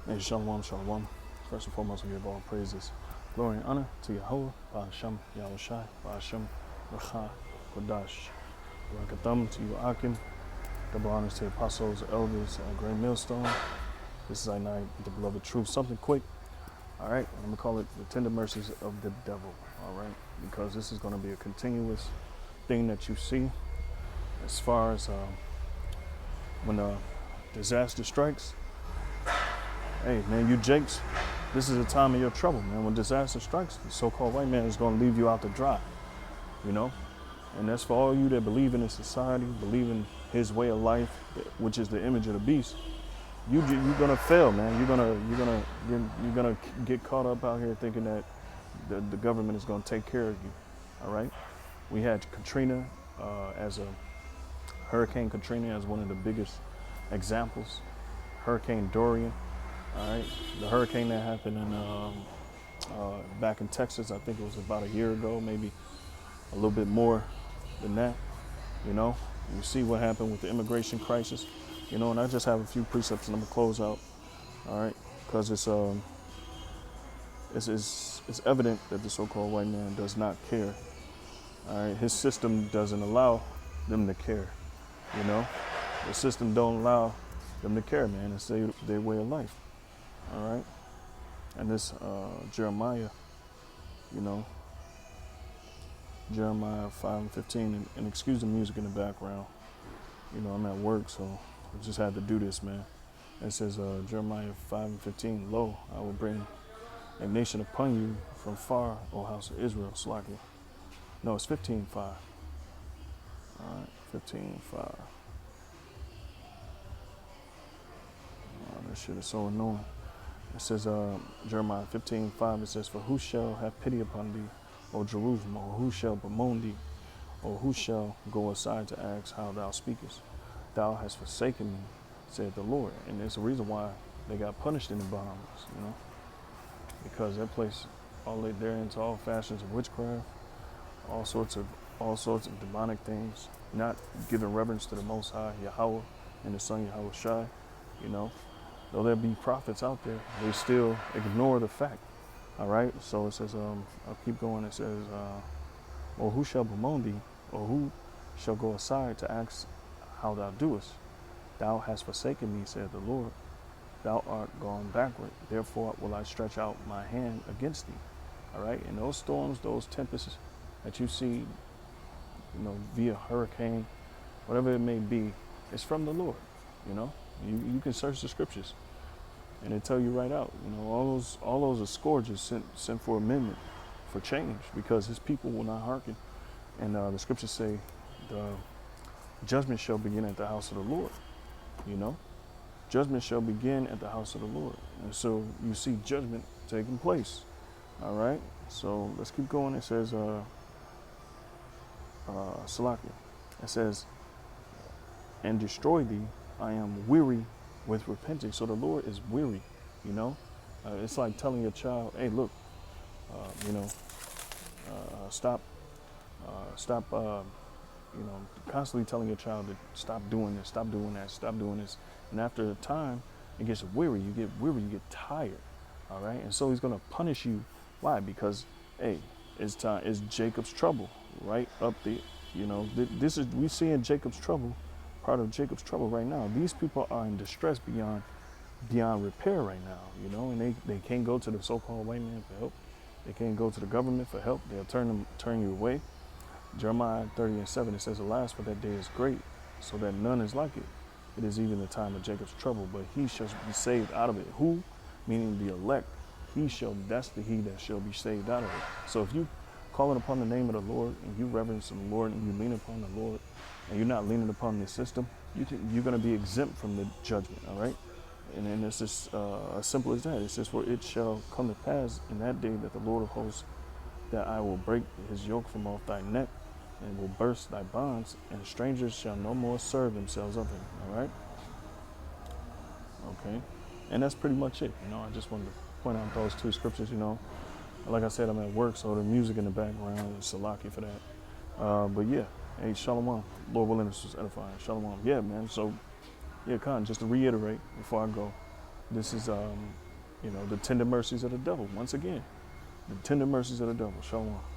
Hey, shalom, shalom. First and foremost, we give all praises, glory, and honor to Yahweh, Ba'ashem, Yahushai, Ba'ashem, Racha, Kodash. Barakatham to you, Akim. Double honors to the apostles, elders, and great millstone. This is our night, the beloved truth. Something quick, all right? I'm going to call it the tender mercies of the devil, all right? Because this is going to be a continuous thing that you see as far as when a disaster strikes. Hey, man, you Jakes, this is the time of your trouble, man. When disaster strikes, the so-called white man is going to leave you out to dry, you know? And that's for all you that believe in his society, believe in his way of life, which is the image of the beast. You're gonna fail, man. You're gonna get caught up out here thinking that the government is gonna take care of you. All right. We had Katrina as a Hurricane Katrina as one of the biggest examples. Hurricane Dorian. All right. The hurricane that happened in back in Texas, I think it was about a year ago, maybe a little bit more than that. You know, you see what happened with the immigration crisis. You know, and I just have a few precepts and I'm gonna close out. All right, because it's evident that the so-called white man does not care. All right, his system doesn't allow them to care. You know, the system don't allow them to care, man. It's their way of life. All right, and this Jeremiah, you know, Jeremiah 5:15, and excuse the music in the background. You know, I'm at work, so I just had to do this, man. It says Jeremiah 5:15, Lo, I will bring a nation upon you from far, O house of Israel, Slakia. No, it's 15:5. All right, 15:5. Oh, that shit is so annoying. It says, Jeremiah 15:5, it says, For who shall have pity upon thee, O Jerusalem, or who shall bemoan thee, or who shall go aside to ask how thou speakest? Thou hast forsaken me, said the Lord. And there's a reason why they got punished in the Bahamas, you know, because that place, they're into all fashions of witchcraft, all sorts of demonic things, not giving reverence to the Most High, Yahweh, and the Son Yahweh Shai, you know. Though there be prophets out there, they still ignore the fact. All right, so it says, I'll keep going. It says, or who shall bemoan thee, or who shall go aside to ask how thou doest? Thou hast forsaken me, said the Lord. Thou art gone backward. Therefore will I stretch out my hand against thee. All right, and those storms, those tempests that you see, you know, via hurricane, whatever it may be, it's from the Lord. You know, you can search the scriptures, and they tell you right out. You know, all those are scourges sent for amendment, for change, because his people will not hearken. And the scriptures say the judgment shall begin at the house of the Lord. You know, judgment shall begin at the house of the Lord. And so you see judgment taking place. All right, so let's keep going. It says, Salakia, it says, and destroy thee, I am weary with repenting. So the Lord is weary, you know. It's like telling your child, hey, look, you know, stop, you know, constantly telling your child to stop doing this, stop doing that, stop doing this. And after a time, it gets weary. You get weary, you get tired. All right. And so he's going to punish you. Why? Because, hey, it's time. It's Jacob's trouble right up there. You know, we see in Jacob's trouble, part of Jacob's trouble right now. These people are in distress beyond repair right now, you know, and they can't go to the so-called white man for help. They can't go to the government for help. They'll turn you away. Jeremiah 30:7, it says, Alas, for that day is great, so that none is like it. It is even the time of Jacob's trouble, but he shall be saved out of it. Who? Meaning the elect. That's the he that shall be saved out of it. So if you calling upon the name of the Lord, and you reverence the Lord, and you lean upon the Lord, and you're not leaning upon the system, you're going to be exempt from the judgment, all right? And then it's just as simple as that. It says, For it shall come to pass in that day that the Lord of hosts, that I will break his yoke from off thy neck, and will burst thy bonds, and strangers shall no more serve themselves of him. All right? Okay. And that's pretty much it. You know, I just wanted to point out those two scriptures, you know. Like I said, I'm at work, so the music in the background is Salaki for that. But yeah, hey, Shalom. Lord willing, this was edifying. Shalom. Yeah, man. So, yeah, Khan, just to reiterate before I go, This is, the tender mercies of the devil. Once again, the tender mercies of the devil. Shalom.